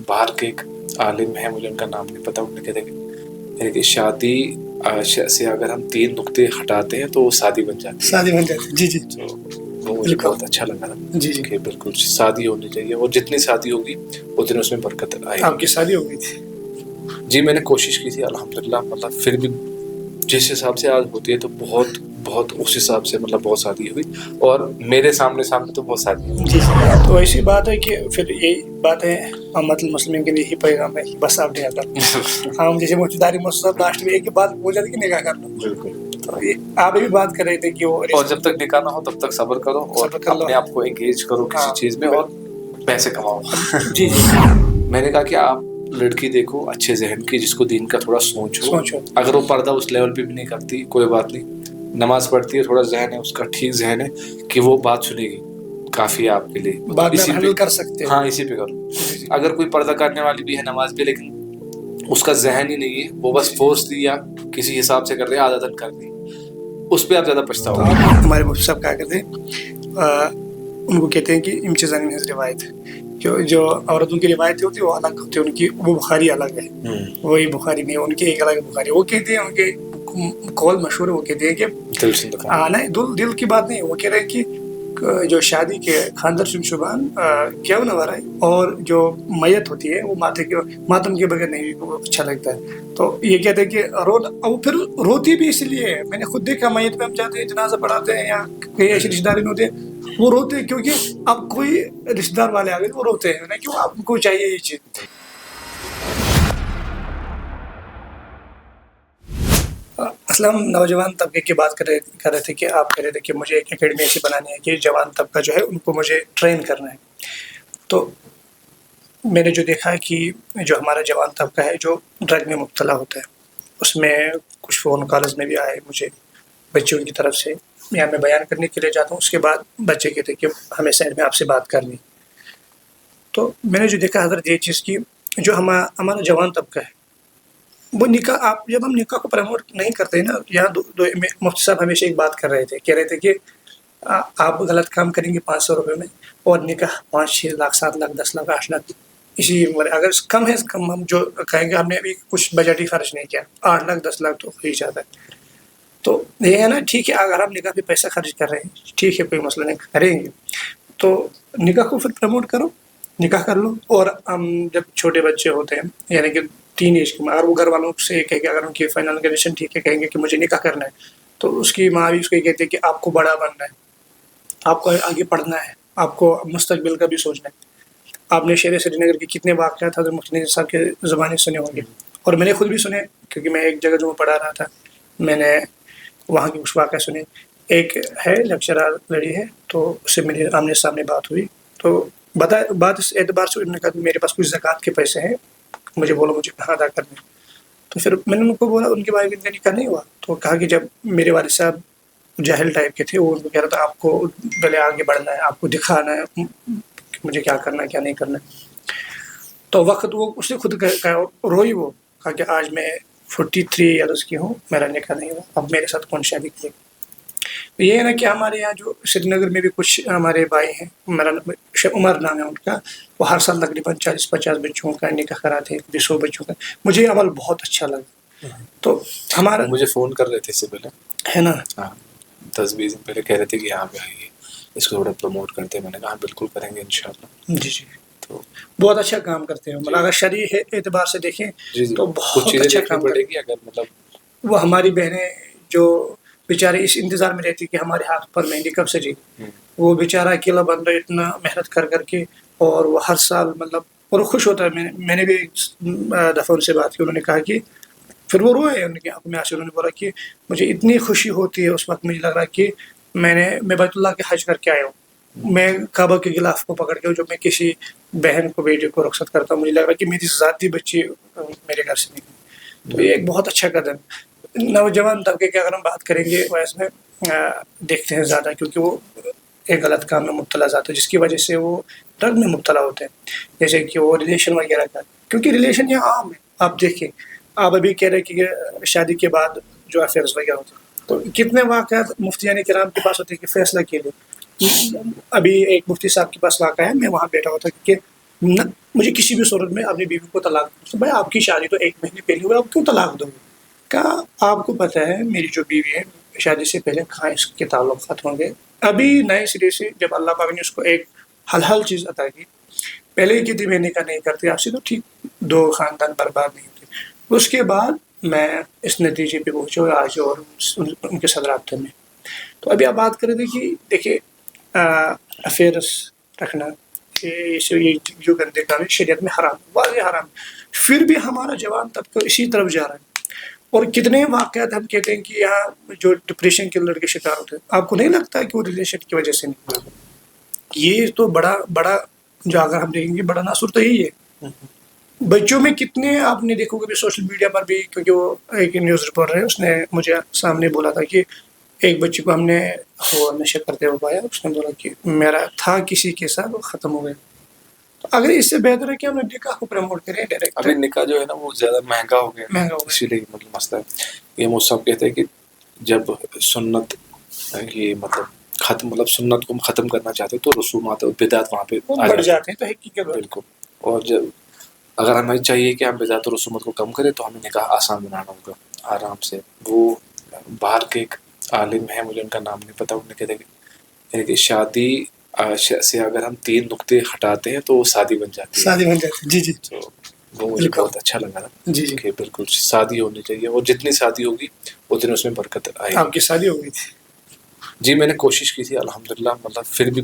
باہر کے ایک عالم ہیں, مجھے ان کا نام نہیں پتا, انہوں نے کہتے کہ شادی سے اگر ہم 3 نقطے ہٹاتے ہیں تو وہ شادی بن جاتی ہے. شادی بن جاتی ہے. جی جی تو وہ مجھے بہت اچھا لگا تھا جی جی. کہ بالکل شادی ہونی چاہیے, اور جتنی شادی ہوگی اتنی اس میں برکت آئے گی. آپ کی شادی ہو گئی تھی؟ جی میں نے کوشش کی تھی الحمدللہ, مطلب پھر بھی جس حساب سے آج ہوتی ہے تو بہت اس حساب سے مطلب بہت شادی ہوئی, اور میرے سامنے تو بہت شادی ہوئی. جی تو ایسی بات ہے کہ پھر یہی بات ہے, امت المسلمین کے لیے یہی پیغام ہے کہ بس آپ نکاح کر لو. ہم جیسے مفتداری مصطفیٰ لاسٹ میں ایک ہی بات بول جاتے کہ نکاح کر لو. بالکل. تو آپ بھی بات کر رہے تھے کہ وہ, اور جب تک نکاح نہ ہو تب تک صبر کرو, اور صبر کر لو. اپنے آپ کو انگیج کرو کسی چیز میں اور پیسے کماؤ. جی جی. میں نے کہا کہ آپ لڑکی دیکھو اچھے ذہن کی, جس کو دین کا تھوڑا سوچ ہو. سوچو. اگر وہ پردہ اس لیول پہ بھی نہیں کرتی کوئی بات نہیں, نماز پڑھتی ہے, تھوڑا ذہن ہے اس کا ٹھیک ذہن ہے کہ وہ بات سنے گی, کافی ہے آپ کے لیے. بعد میں اسی ہینڈل کر سکتے ہیں. ہاں اسی پہ کرو. اگر کوئی پردہ کرنے والی بھی ہے نماز پہ لیکن اس کا ذہن ہی نہیں ہے, وہ بس فورس دی یا کسی حساب سے کر رہے, عادتاً کر دی, اس پہ آپ زیادہ پچھتاؤ گے. ہمارے مفتی صاحب کہا کرتے ہیں, ان کو کہتے ہیں کہ امتزان روایت, جو عورتوں کی روایتیں ہوتی ہیں وہ الگ ہوتی ہے, ان کی وہ بخاری الگ ہے, وہی بخاری نہیں, ان کی ایک الگ بخاری. وہ کہتے ہیں, ان کے قول مشہور ہے, وہ کہتے ہیں کہ دل کی بات نہیں, وہ کہہ رہے ہیں کہ جو شادی کے خاندر شبان کیا نہ ہے, اور جو میت ہوتی ہے وہ ماتم کے بغیر نہیں اچھا لگتا ہے. تو یہ کہتے ہیں کہ وہ پھر روتی بھی اس لیے ہے. میں نے خود دیکھا, میت پہ ہم جاتے ہیں, جنازہ پڑھاتے ہیں, یا کئی ایسی رشتے داری میں ہوتے ہیں وہ روتے ہیں کیونکہ اب کوئی رشتے دار والے آ گئے وہ روتے ہیں, کیوں آپ کو چاہیے یہ چیز. اصل ہم نوجوان طبقے کی بات کر رہے تھے کہ آپ کہہ رہے تھے کہ مجھے ایک اکیڈمی ایسی بنانی ہے کہ جوان طبقہ جو ہے ان کو مجھے ٹرین کرنا ہے. تو میں نے جو دیکھا ہے کہ جو ہمارا جوان طبقہ ہے جو ڈرگ میں مبتلا ہوتا ہے, اس میں کچھ فون کالز میں بھی آئے مجھے بچوں کی طرف سے, یا میں بیان کرنے کے لیے جاتا ہوں, اس کے بعد بچے کہتے کہ ہمیں سائڈ میں آپ سے بات کرنی. تو میں نے جو دیکھا حضرت یہ چیز کی, جو ہمارا جوان طبقہ ہے وہ نکاح, آپ جب ہم نکاح کو پروموٹ نہیں کرتے نا, یہاں مفتی صاحب ہمیشہ ایک بات کہہ رہے تھے کہ آپ غلط کام کریں گے 500 روپے میں, اور نکاح 5-6 لاکھ 7 لاکھ 10 لاکھ 8 لاکھ اسی اگر کم ہے کم, ہم جو کہیں گے ہم نے ابھی کچھ بجٹ ہی خرچ نہیں کیا, 8 لاکھ 10 لاکھ تو ہو ہی جاتا ہے. تو یہ ہے نا, ٹھیک ہے اگر ہم نکاح پہ پیسہ خرچ کر رہے ہیں ٹھیک ہے, کوئی مسئلہ نہیں, کریں گے تو نکاح کو پھر پروموٹ کرو, نکاح کر لو. اور ہم جب چھوٹے بچے ہوتے ہیں یعنی کہ ٹین ایج کے, اگر وہ گھر والوں سے کہے کہ اگر ان کی فائنل کنڈیشن ٹھیک ہے, کہیں گے کہ مجھے نکاح کرنا ہے, تو اس کی ماں بھی اس کو یہ کہتی ہے کہ آپ کو بڑا بننا ہے, آپ کو آگے پڑھنا ہے, آپ کو مستقبل کا بھی سوچنا ہے. آپ نے شیر سری نگر کے کتنے واقعات حضرت مفتی نذیر صاحب کے زبان سنے ہوں گے, اور میں نے خود بھی سنے کیونکہ میں ایک جگہ جو پڑھا رہا تھا میں نے وہاں کے کچھ واقعہ سنے. ایک ہے لیکچرر لڑی ہے, تو اس سے میری آمنے سامنے بات ہوئی, تو بات اس اعتبار سے انہوں نے کہا کہ میرے پاس کچھ زکوٰۃ کے پیسے ہیں, مجھے بولو مجھے کہاں ادا کرنے. تو پھر میں نے ان کو بولا ان کے بارے میں نکاح نہیں ہوا, تو کہا کہ جب میرے والد صاحب جاہل ٹائپ کے تھے, وہ ان کو کہہ رہا تھا آپ کو پہلے آگے بڑھنا ہے, آپ کو دکھانا ہے کہ مجھے کیا کرنا ہے کیا نہیں کرنا ہے. تو وقت وہ اس نے خود روئی, وہ کہا کہ آج میں 43 ایئرس کی ہوں, میرا نکاح نہیں ہوا, اب میرے ساتھ کون شادی کرے. یہ ہے نا کہ ہمارے یہاں جو سری نگر میں بھی کچھ ہمارے بھائی ہیں, میرا عمر نام ہے ان کا, وہ ہر سال تقریباً 40-50 بچوں کا نکاح کراتے ہیں, 100 بچوں کا. مجھے یہ عمل بہت اچھا لگا. تو ہمارا مجھے فون کر رہے تھے اس سے پہلے, ہے نا, 10-20 دن پہلے کہہ رہے تھے کہ یہاں پہ آئیے, اس کو تھوڑا پروموٹ کرتے ہیں. میں نے کہا بالکل کریں گے انشاءاللہ. جی جی, تو بہت اچھا کام کرتے ہیں, مطلب اگر شرعی اعتبار سے دیکھیں تو بہت اچھا کام کرتے ہیں. اگر مطلب وہ ہماری بہنیں جو بیچارے اس انتظار میں رہتی کہ ہمارے ہاتھ پر مہندی کب سجے, وہ بیچارہ اکیلا بندہ اتنا محنت کر کے, اور وہ ہر سال مطلب اور خوش ہوتا ہے. میں نے بھی دفعہ ان سے بات کی, انہوں نے کہا کہ پھر وہ روئے, ان کی آنکھوں میں آنسو, انہوں نے بولا کہ مجھے اتنی خوشی ہوتی ہے اس وقت, مجھے لگ رہا کہ میں بیت اللہ کے حج کر کے آیا ہوں, میں کعبہ کے غلاف کو پکڑ کے, جو میں کسی بہن کو بیٹے کو رخصت کرتا ہوں, مجھے لگ رہا کہ میری ذاتی بچی میرے گھر سے نکلی. تو یہ ایک بہت اچھا قدم. نوجوان طبقے کی اگر ہم بات کریں گے, وہ اس میں دیکھتے ہیں زیادہ, کیونکہ وہ ایک غلط کام میں مبتلا ذات ہے, جس کی وجہ سے وہ ڈرگ میں مبتلا ہوتے ہیں, جیسے کہ وہ ریلیشن وغیرہ کا, کیونکہ ریلیشن یہاں عام ہے. آپ دیکھیں, آپ ابھی کہہ رہے کہ شادی کے بعد جو افیئرز وغیرہ ہوتے ہیں, تو کتنے واقعات مفتیان کرام کے پاس ہوتے ہیں کہ فیصلہ کے لیے. ابھی ایک مفتی صاحب کے پاس واقعہ ہے, میں وہاں بیٹھا ہوا تھا کہ مجھے کسی بھی صورت میں اپنی بیوی کو طلاق دو. بھائی آپ کی شادی تو 1 مہینے پہلے ہوئی, آپ کیوں طلاق دو گے؟ کہا آپ کو پتہ ہے میری جو بیوی ہے شادی سے پہلے کہاں اس کے تعلقات ہوں گے. ابھی نئے سرے سے جب اللہ پاک نے اس کو ایک حلال چیز عطا کی, پہلے ہی کہتی میں نکاح نہیں کرتی آپ سے تو ٹھیک 2 خاندان برباد نہیں ہوتے. اس کے بعد میں اس نتیجے پہ پہنچا اور آج اور ان کے ساتھ رابطے میں. تو ابھی آپ بات کر رہے تھے کہ دیکھیے افیئرس رکھنا یہ جو گندے کام ہے شریعت میں حرام, واضح حرام, پھر بھی ہمارا جوان طبقہ اسی طرف جا رہا ہے. اور کتنے واقعات ہم کہتے ہیں کہ یہاں جو ڈپریشن کے لڑکے شکار ہوتے ہیں, آپ کو نہیں لگتا کہ وہ ریلیشن کی وجہ سے نہیں؟ یہ تو بڑا جو اگر ہم دیکھیں گے بڑا ناصر تو یہی ہے. بچوں میں کتنے آپ نے دیکھو گے سوشل میڈیا پر بھی, کیونکہ وہ ایک نیوز رپورٹر ہے اس نے مجھے سامنے بولا تھا کہ ایک بچے کو ہم نے وہ نشے کرتے ہوئے پایا, اس نے بولا کہ میرا تھا کسی کے ساتھ وہ ختم ہو گیا. تو اگر اس سے بہتر ہے کہ ہم نکاح کو پروموٹ کریں ڈائریکٹ. ابھی نکاح جو ہے نا وہ زیادہ مہنگا ہو گیا, اسی لیے مطلب مسئلہ ہے. یہ مصعب کہتے ہیں کہ جب سنت یہ مطلب سنت کو ختم کرنا چاہتے ہیں تو رسومات اور بدعت وہاں پہ بڑھ جاتے ہیں, تو حقیقت بالکل. اور جب اگر ہمیں چاہیے کہ ہم بدعت اور رسومات کو کم کریں تو ہمیں نکاح آسان بنانا ہوگا آرام سے. وہ باہر کے ایک عالم ہیں, مجھے ان کا نام نہیں پتا, انہوں نے کہتے ہیں کہ شادی سے اگر ہم 3 نقطے ہٹاتے ہیں تو وہ شادی بن جاتی ہے. جی جی, تو وہ مجھے بہت اچھا لگا تھا کہ بالکل شادی ہونی چاہیے, اور جتنی شادی ہوگی اتنی اس میں برکت آئے گی. آپ کی شادی ہو گئی تھی؟ جی میں نے کوشش کی تھی الحمدللہ, مطلب پھر بھی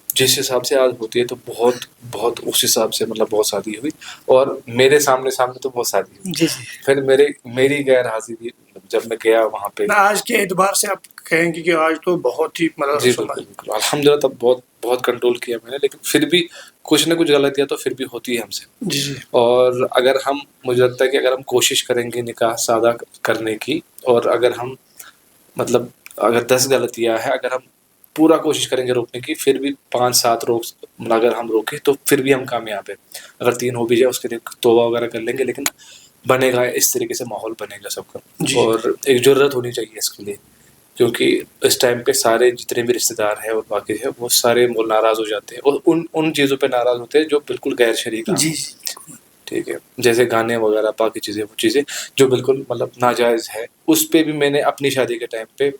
جس حساب سے آج ہوتی ہے تو بہت اس حساب سے مطلب بہت شادی ہوئی, اور میرے سامنے تو بہت شادی ہوئی. جی پھر میری غیر حاضری جب میں گیا وہاں پہ, آج کے اعتبار سے آپ کہیں گے کہ آج تو بہت ہی مطلب جی بالکل الحمدللہ تب بہت کنٹرول کیا میں نے, لیکن پھر بھی کچھ نہ کچھ غلطیاں تو پھر بھی ہوتی ہے ہم سے. جی اور اگر مجھے لگتا ہے کہ اگر ہم کوشش کریں گے نکاح سادہ کرنے کی, اور اگر ہم مطلب اگر 10 غلطیاں ہیں, اگر ہم پورا کوشش کریں گے روکنے کی, پھر بھی 5-7 اگر ہم روکیں تو پھر بھی ہم کامیاب ہیں. اگر 3 ہو بھی جائے اس کے لیے توبہ وغیرہ کر لیں گے, لیکن بنے گا اس طریقے سے ماحول بنے گا سب کا. اور ایک جرات ہونی چاہیے اس کے لیے, کیونکہ اس ٹائم پہ سارے جتنے بھی رشتے دار ہیں اور باقی ہے وہ سارے ناراض ہو جاتے ہیں, اور ان چیزوں پہ ناراض ہوتے ہیں جو بالکل غیر شرعی کام ہے. ٹھیک ہے, جیسے گانے وغیرہ باقی چیزیں, وہ چیزیں جو بالکل مطلب ناجائز ہے. اس پہ بھی میں نے اپنی شادی کے ٹائم پہ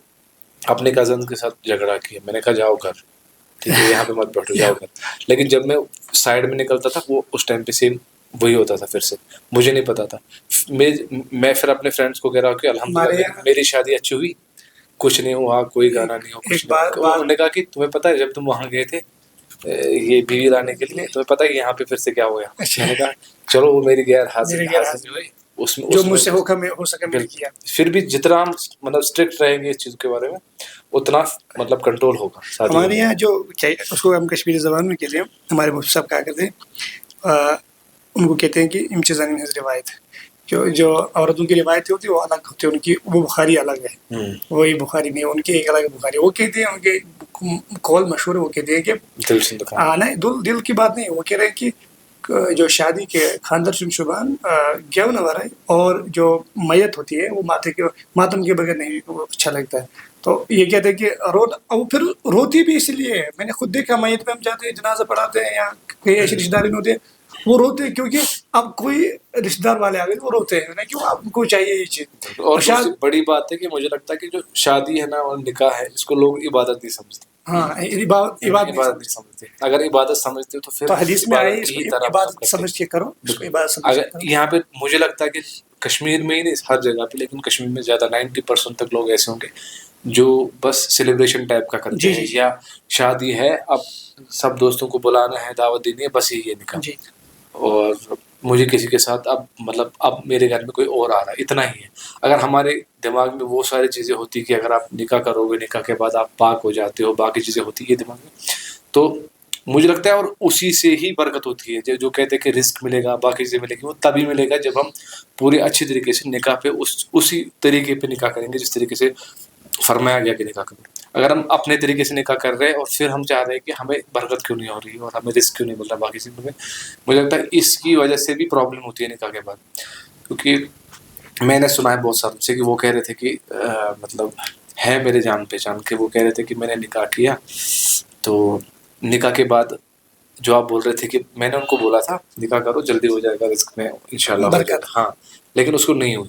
اپنے کزن کے ساتھ جھگڑا کیا. میں نے کہا جاؤ گھر, ٹھیک ہے یہاں پہ مت بیٹھو, جاؤ گھر. لیکن جب میں سائڈ میں نکلتا تھا وہ اس ٹائم پہ سیم وہی ہوتا تھا. پھر سے مجھے نہیں پتا تھا. میں پھر اپنے فرینڈس کو کہہ رہا ہوں کہ الحمدللہ میری شادی اچھی ہوئی, کچھ نہیں ہوا, کوئی گانا نہیں ہو, کچھ نہیں. انہوں نے کہا کہ تمہیں پتہ ہے جب تم وہاں گئے تھے یہ بیوی لانے کے لیے, تمہیں پتہ ہے یہاں پہ پھر سے کیا ہوا. میں نے کہا چلو وہ میری غیر حاضری ہوئی, جو مجھ سے ہو سکے میں کیا. پھر بھی جتنا ہم مطلب اسٹرکٹ رہیں گے اس چیز کے بارے میں اتنا مطلب کنٹرول ہوگا. ہمارے یہاں جو اس کو ہم کشمیری زبان میں کہتے ہیں, ہمارے مفتی صاحب کہا کرتے ہیں, ان کو کہتے ہیں کہ امتزان روایت, جو عورتوں کی روایتیں ہوتی ہیں وہ الگ ہوتی ہے, ان کی وہ بخاری الگ ہے, وہی بخاری نہیں, ان کی ایک الگ بخاری. وہ کہتے ہیں ان کے قول مشہور ہے, وہ کہتے ہیں کہ دل کی بات نہیں, وہ کہہ رہے ہیں کہ جو شادی کے خاندر شبان گیو نوار ہے, اور جو میت ہوتی ہے وہ ماتم کے بغیر نہیں اچھا لگتا ہے. تو یہ کہتے ہیں کہ پھر روتی بھی اس لیے ہے. میں نے خود دیکھا, میت میں ہم جاتے ہیں جنازہ پڑھاتے ہیں یا کئی ایسے رشتے دار ہوتے ہیں وہ روتے ہیں, کیونکہ اب کوئی رشتے دار والے آ گئے وہ روتے ہیں, کیوں آپ کو چاہیے یہ چیز. اور بڑی بات ہے کہ مجھے لگتا ہے کہ جو شادی ہے نا اور نکاح ہے, اس کو لوگ عبادت نہیں سمجھتے. ہاں عبادت نہیں سمجھتے. اگر عبادت سمجھتے تو پھر حدیث میں آئی عبادت سمجھ کے کرو. یہاں پہ مجھے لگتا ہے کہ کشمیر میں ہی نہیں ہر جگہ پہ, لیکن کشمیر میں زیادہ 90% تک لوگ ایسے ہوں گے جو بس سیلیبریشن ٹائپ کا کرتے ہیں, یا شادی ہے اب سب دوستوں کو بلانا ہے, دعوت دینی ہے, بس یہی ہے نکاح. اور مجھے کسی کے ساتھ اب میرے گھر میں کوئی اور آ رہا ہے, اتنا ہی ہے. اگر ہمارے دماغ میں وہ ساری چیزیں ہوتی کہ اگر آپ نکاح کرو گے, نکاح کے بعد آپ پاک ہو جاتے ہو, باقی چیزیں ہوتی ہے دماغ میں, تو مجھے لگتا ہے اور اسی سے ہی برکت ہوتی ہے. جو کہتے ہیں کہ رزق ملے گا, باقی چیزیں ملے گی, وہ تبھی ملے گا جب ہم پوری اچھی طریقے سے نکاح پہ اسی طریقے پہ نکاح کریں گے جس طریقے سے فرمایا گیا کہ نکاح کریں. اگر ہم اپنے طریقے سے نکاح کر رہے ہیں اور پھر ہم چاہ رہے ہیں کہ ہمیں برکت کیوں نہیں ہو رہی ہے اور ہمیں رزق کیوں نہیں مل رہا باقی چیزوں میں, مجھے لگتا ہے اس کی وجہ سے بھی پرابلم ہوتی ہے نکاح کے بعد. کیونکہ میں نے سنا ہے بہت ساروں سے کہ وہ کہہ رہے تھے کہ مطلب ہے میرے جان پہچان کے, وہ کہہ رہے تھے کہ میں نے نکاح کیا تو نکاح کے بعد جو آپ بول رہے تھے کہ میں نے ان کو بولا تھا نکاح کرو جلدی ہو جائے گا رزق میں انشاءاللہ ہو جائے گا, ہاں, لیکن اس کو نہیں ہوئی.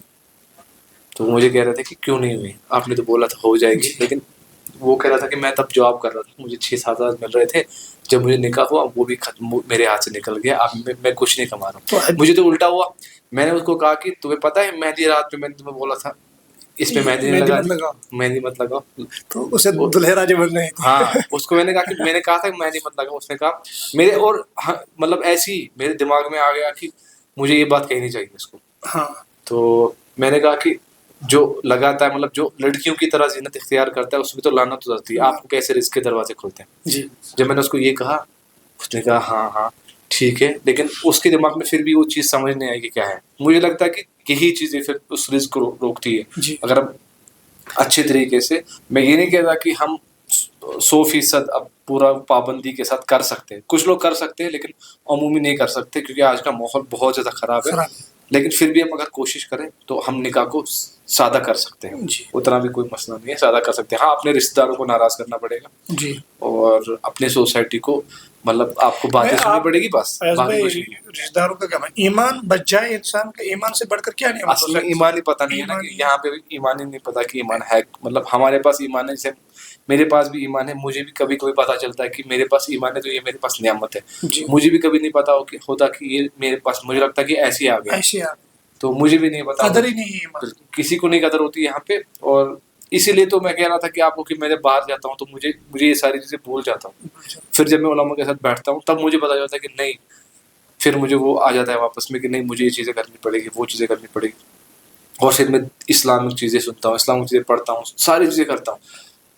تو مجھے کہہ رہے تھے کہ کیوں نہیں ہوئی, آپ نے تو بولا تھا ہو جائے گی. لیکن وہ کہہ رہا تھا کہ میں تب جاب کر رہا تھا, مجھے 6-7 ہزار مل رہے تھے, جب مجھے نکاح ہوا وہ بھی ختم, میرے ہاتھ سے نکل گیا, اب میں کچھ نہیں کما رہا ہوں. مجھے تو الٹا ہوا, میں نے اس کو کہا کہ تمہیں پتہ ہے مہندی رات پہ میں نے تمہیں بولا تھا اس پہ مہندی نہیں لگا, مہندی مت لگاؤ, تو اسے دلہے راجے بن رہے. ہاں, اس کو میں نے کہا کہ میں نے کہا تھا کہ مہندی مت لگاؤ, اس نے کہا میرے, اور مطلب ایسی میرے دماغ میں آ گیا کہ مجھے یہ بات کہنی چاہیے اس کو. ہاں, تو میں نے کہا کہ جو لگاتا ہے, مطلب جو لڑکیوں کی طرح زینت اختیار کرتا ہے اس میں تو لعنت اترتی ہے, آپ کو کیسے رزق کے دروازے کھلتے ہیں. جی, جب میں نے اس کو یہ کہا, اس نے کہا ہاں ہاں ٹھیک ہے, لیکن اس کے دماغ میں پھر بھی وہ چیز سمجھ نہیں آئی کہ کیا ہے. مجھے لگتا ہے کہ یہی چیزیں پھر اس رزق کو روکتی ہے. جی, اگر ہم اچھے طریقے سے, میں یہ نہیں کہتا کہ ہم 100% اب پورا پابندی کے ساتھ کر سکتے ہیں, کچھ لوگ کر سکتے ہیں لیکن عمومی نہیں کر سکتے کیونکہ آج کا ماحول بہت زیادہ خراب ہے. لیکن پھر بھی ہم اگر کوشش کریں تو ہم نکاح کو سادہ کر سکتے ہیں, اتنا بھی کوئی مسئلہ نہیں ہے, سادہ کر سکتے ہیں. ہاں, اپنے رشتہ داروں کو ناراض کرنا پڑے گا جی, اور اپنے سوسائٹی کو, مطلب آپ کو باتیں سننی پڑے گی بس, باقی کچھ نہیں ہے. رشتہ داروں کا کیا ایمان بچ جائے, انسان کا ایمان سے بڑھ کر کیا نہیں. اصل میں ایمان ہی پتہ نہیں ہے نا, کہ یہاں پہ بھی ایمان ہی نہیں پتا کہ ایمان ہے, مطلب ہمارے پاس ایمان ہے, جیسے میرے پاس بھی ایمان ہے, مجھے بھی کبھی کبھی پتہ چلتا ہے کہ میرے پاس ایمان ہے تو یہ میرے پاس نعمت ہے. مجھے بھی کبھی نہیں پتا ہوتا کہ یہ میرے پاس, مجھے لگتا ہے کہ ایسے آ گیا, تو مجھے بھی نہیں پتا, قدر ہی نہیں, کسی کو نہیں قدر ہوتی یہاں پہ. اور اسی لیے تو میں کہہ رہا تھا کہ آپ کو کہ میں جب باہر جاتا ہوں تو مجھے یہ ساری چیزیں بھول جاتا ہوں. پھر جب میں علماء کے ساتھ بیٹھتا ہوں تب مجھے پتا چلتا ہے کہ نہیں, پھر مجھے وہ آ جاتا ہے واپس میں کہ نہیں مجھے یہ چیزیں کرنی پڑے گی, وہ چیزیں کرنی پڑے گی. اور پھر میں اسلامک چیزیں سنتا ہوں, اسلامک چیزیں پڑھتا ہوں, ساری چیزیں کرتا ہوں.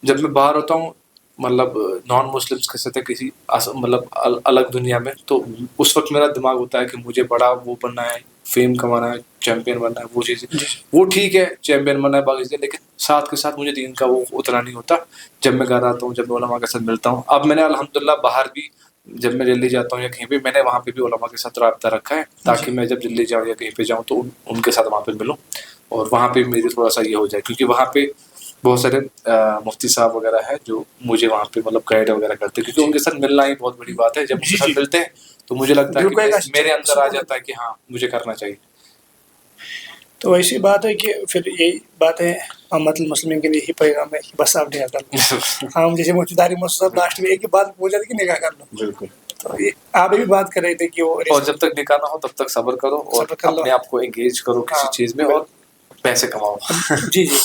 جب میں باہر ہوتا ہوں مطلب نان مسلمس کے ساتھ کسی مطلب الگ دنیا میں, تو اس وقت میرا دماغ ہوتا ہے کہ مجھے بڑا وہ بننا ہے, فیم کمانا ہے, چیمپئن بننا ہے, وہ چیزیں وہ ٹھیک ہے, چیمپئن بننا ہے باقی چیزیں, لیکن ساتھ کے ساتھ مجھے دین کا وہ اتنا نہیں ہوتا. جب میں گھر آتا ہوں, جب میں علماء کے ساتھ ملتا ہوں, اب میں نے الحمدللہ باہر بھی جب میں دلی جاتا ہوں یا کہیں پہ, میں نے وہاں پہ بھی علماء کے ساتھ رابطہ رکھا ہے تاکہ میں جب دلی جاؤں یا کہیں پہ جاؤں تو ان کے ساتھ وہاں پہ ملوں, اور وہاں پہ میری تھوڑا سا یہ ہو جائے, کیونکہ وہاں پہ بہت سارے مفتی صاحب وغیرہ ہے جو مجھے وہاں پہ مطلب گائیڈ وغیرہ کرتے ہیں, کیونکہ ان کے ساتھ ملنا ہی بہت بڑی بات ہے. جب ان کے ساتھ ملتے ہیں تو مجھے لگتا ہے کہ میرے اندر آ جاتا ہے کہ ہاں مجھے کرنا چاہیے. تو ایسی بات ہے کہ پھر یہی بات ہے, امت المسلمین کے لیے یہی پیغام ہے کہ بس آپ نکاح کر لو. ہم جیسے مفتداری مصطفیٰ لاسٹ میں ایک ہی بات پوچھ رہے کہ نکاح کر لو. بالکل, تو آپ بھی بات کر رہے تھے کہ وہ, اور جب تک نکاح نہ ہو تب تک صبر کرو اور اپنے آپ کو انگیج کرو کسی چیز میں اور پیسے کماؤ. جی جی,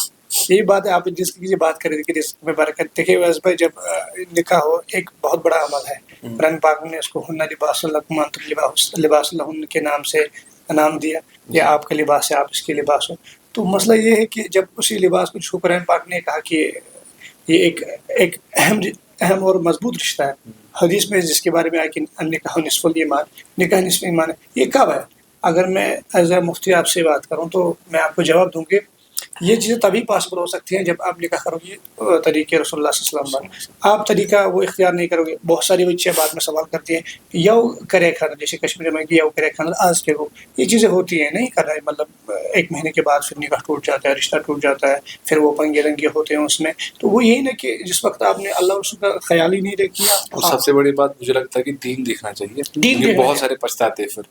یہی بات ہے. آپ جس کی بات کر رہے تھے کہ رزق میں برکت. دیکھیے ویسے بھائی, جب نکاح ہو ایک بہت بڑا عمل ہے. قرآن پاک نے اس کو ہن لباس لکم وانتم لباس لہن کے نام سے نام دیا, یا آپ کا لباس ہے آپ اس کے لباس ہو. تو مسئلہ یہ ہے کہ جب اسی لباس کو قرآن پاک نے کہا کہ یہ ایک اہم اور مضبوط رشتہ ہے. حدیث میں جس کے بارے میں آیا کہ نکاح نصف الایمان, نکاح نصف ایمان ہے. یہ کب ہے؟ اگر میں ایز اے مفتی آپ سے بات کروں تو میں آپ کو جواب دوں گی یہ چیزیں تبھی پاسبل ہو سکتی ہیں جب آپ نکاح کرو گے طریقے رسول اللہ صلی اللہ علیہ وسلم. آپ طریقہ وہ اختیار نہیں کرو گے. بہت ساری بچیاں بعد میں سوال کرتی ہیں یو کرے کھانا, جیسے کشمیر میں کہ یو کرے کھانا آج کے وہ, یہ چیزیں ہوتی ہیں نہیں کر رہے. مطلب 1 مہینے کے بعد پھر نکاح ٹوٹ جاتا ہے, رشتہ ٹوٹ جاتا ہے, پھر وہ پنگے رنگے ہوتے ہیں اس میں. تو وہ یہی نا کہ جس وقت آپ نے اللہ رسول کا خیال ہی نہیں کیا. اور سب سے بڑی بات مجھے لگتا ہے کہ دین دیکھنا چاہیے. دین بہت سارے پچھتاتے ہیں. پھر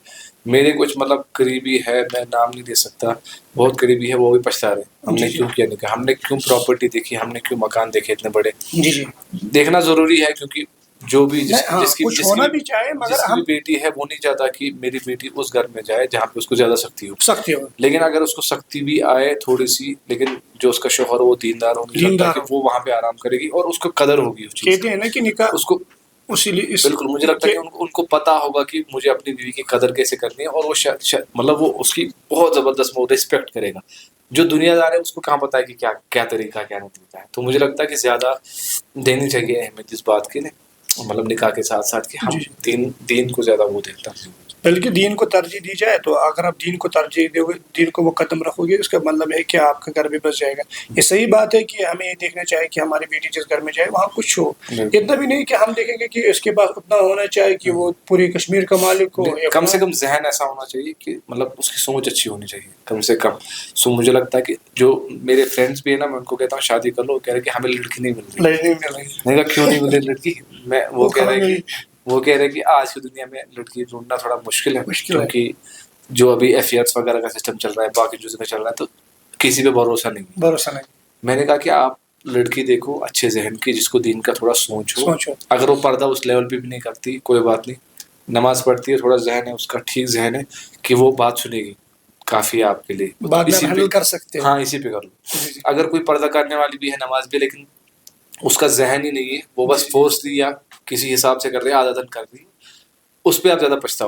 میرے کچھ مطلب قریبی ہے, میں نام نہیں دے سکتا, بہت قریبی ہے, وہ بھی پچھتا رہے ہم نے کیوں کیا نکاح, ہم نے کیوں پراپرٹی دیکھی, ہم نے کیوں مکان دیکھے اتنے بڑے. جی جی, دیکھنا ضروری ہے کیونکہ جو بھی جس کی بھی بیٹی ہے وہ نہیں چاہتا کہ میری بیٹی اس گھر میں جائے جہاں پہ اس کو زیادہ سختی ہو. لیکن اگر اس کو سختی بھی آئے تھوڑی سی, لیکن جو اس کا شوہر وہ دیندار ہو, مجھے لگتا ہے کہ وہ وہاں پہ آرام کرے گی اور اس کو قدر ہوگی اس چیز. کہتے ہیں نا کہ نکاح اس کو بالکل مجھے لگتا ہے کہ ان کو پتا ہوگا کہ مجھے اپنی بیوی کی قدر کیسے کرنی ہے, اور وہ مطلب وہ اس کی بہت زبردست وہ ریسپیکٹ کرے گا. جو دنیا دار ہے اس کو کہاں پتا ہے کہ کیا طریقہ کیا نہیں طریقہ ہے. تو مجھے لگتا ہے کہ زیادہ دینی چاہیے اہمیت اس بات کی, مطلب نکاح کے ساتھ ساتھ کہ ہم دین کو زیادہ وہ دیتا ہے. بلکہ دین کو ترجیح دی جائے. تو اگر آپ دین کو ترجیح دو گے, دین کو مقدم رکھو گے, اس کا مطلب ہے کہ آپ کا گھر بھی بس جائے گا. یہ صحیح بات ہے کہ ہمیں یہ دیکھنا چاہیے کہ ہماری بیٹی جس گھر میں جائے وہاں کچھ ہو. اتنا بھی نہیں کہ ہم دیکھیں گے کہ اس کے پاس اتنا ہونا چاہیے کہ وہ پوری کشمیر کا مالک ہو. کم سے کم ذہن ایسا ہونا چاہیے کہ مطلب اس کی سوچ اچھی ہونی چاہیے کم سے کم. سو مجھے لگتا ہے کہ جو میرے فرینڈس بھی ہیں نا, میں ان کو کہتا ہوں شادی کر لو, کہہ رہے کہ ہمیں لڑکی نہیں مل رہی. میں کہا کیوں نہیں مل رہی لڑکی, میں وہ کہہ رہے کہ وہ کہہ رہے کہ آج کی دنیا میں لڑکی ڈھونڈنا تھوڑا مشکل ہے، مشکل ہے۔ کیونکہ جو ابھی ایفیئرس وغیرہ کا سسٹم چل رہا ہے، باقی چیزوں کا چل رہا ہے، تو کسی پہ بھروسہ نہیں ہے۔ بھروسہ نہیں، میں نے کہا کہ آپ لڑکی دیکھو اچھے ذہن کی، جس کو دین کا تھوڑا سوچ ہو، سوچو، اگر وہ پردہ اس لیول پہ بھی نہیں کرتی کوئی بات نہیں، نماز پڑھتی ہے، تھوڑا ذہن ہے اس کا ٹھیک ذہن ہے کہ وہ بات سنے گی، کافی ہے آپ کے لیے، بعد میں اسی ہم پہ حل کر سکتے ہیں۔ ہاں اسی پہ کر لو۔ جی جی اگر کوئی پردہ کرنے والی بھی ہے نماز بھی، لیکن اس کا ذہن ہی نہیں ہے، وہ بس جی۔ فورس دی یا کسی حساب سے کر رہی ہے، عادتاً کر رہی ہے، اس پہ آپ زیادہ پچھتاؤ